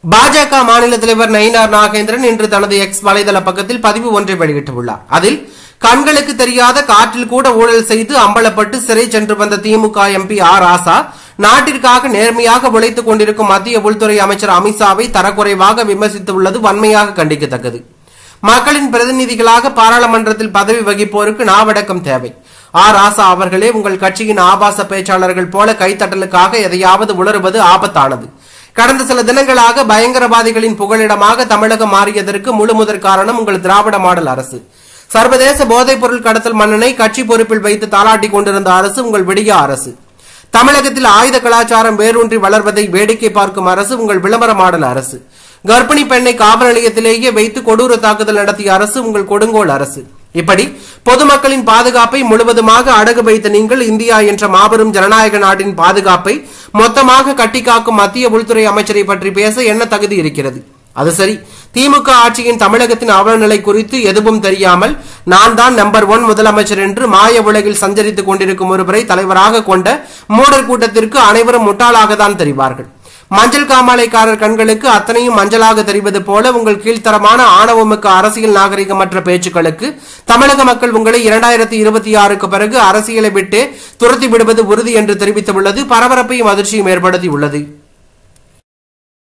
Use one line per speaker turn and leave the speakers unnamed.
பாஜக மாநில தலைவர் நயினார் நாகேந்திரன் இன்று தனது எக்ஸ் வலைதள பக்கத்தில் பதிவு ஒன்றை வெளியிட்டுள்ளார். அதில் கண்களுக்கு தெரியாத காற்றில் கூட ஊழல் செய்து அம்பலப்பட்டு சிறை சென்று வந்த திமுக எம்பி ஆர் ராசா நாட்டிற்காக நேர்மையாக உழைத்துக் கொண்டிருக்கும் மத்திய உள்துறை அமைச்சர் அமித்ஷாவை தரக்குறைவாக விமர்சித்துள்ளது வன்மையாக கண்டிக்கத்தக்கது. மக்களின் பிரதிநிதிகளாக பாராளுமன்றத்தில் பதவி வகிப்போருக்கு நாவடக்கம் தேவை. ஆர் ராசா அவர்களே, உங்கள் கட்சியின் ஆபாச பேச்சாளர்கள் போல கைத்தட்டலுக்காக எதையாவது உளறுவது ஆபத்தானது. கடந்த சில தினங்களாக பயங்கரவாதிகளின் புகலிடமாக தமிழகம் மாறியதற்கு முழுமுதற் காரணம் உங்கள் திராவிட மாடல் அரசு. சர்வதேச போதைப் பொருள் கடத்தல் மன்னனை கட்சி பொறுப்பில் வைத்து தாளாட்டிக் கொண்டிருந்த அரசு உங்கள் விடியா அரசு. தமிழகத்தில் ஆயுத கலாச்சாரம் வேரூன்றி வளர்வதை வேடிக்கை பார்க்கும் அரசு உங்கள் விளம்பர மாடல் அரசு. கர்ப்பிணி பெண்ணை காவல் நிலையத்திலேயே வைத்து கொடூர தாக்குதல் நடத்திய அரசு உங்கள் கொடுங்கோல் அரசு. இப்படி பொதுமக்களின் பாதுகாப்பை முழுவதுமாக அடகு வைத்த நீங்கள் இந்தியா என்ற மாபெரும் ஜனநாயக நாட்டின் பாதுகாப்பை மொத்தமாக கட்டிக்காக்கும் மத்திய உள்துறை அமைச்சரை பற்றி பேச என்ன தகுதி இருக்கிறது? அது சரி, திமுக ஆட்சியின் தமிழகத்தின் அவலநிலை குறித்து எதுவும் தெரியாமல் நான் தான் நம்பர் 1 முதலமைச்சர் என்று மாய உலகில் சஞ்சரித்துக் கொண்டிருக்கும் ஒருவரை தலைவராக கொண்ட மூடர் கூட்டத்திற்கு அனைவரும் முட்டாளாக தான் தெரிவார்கள். மஞ்சள் காமாலைக்காரர் கண்களுக்கு அத்தனையும் மஞ்சளாக தெரிவது போல உங்கள் கீழ்த்தரமான ஆணவமிக்க அரசியல் நாகரிகமற்ற பேச்சுக்களுக்கு தமிழக மக்கள் உங்களை 2026க்கு பிறகு அரசியலை விட்டு துரத்தி விடுவது உறுதி என்று தெரிவித்துள்ளது பரபரப்பையும் அதிர்ச்சியும் ஏற்படுத்தியுள்ளது.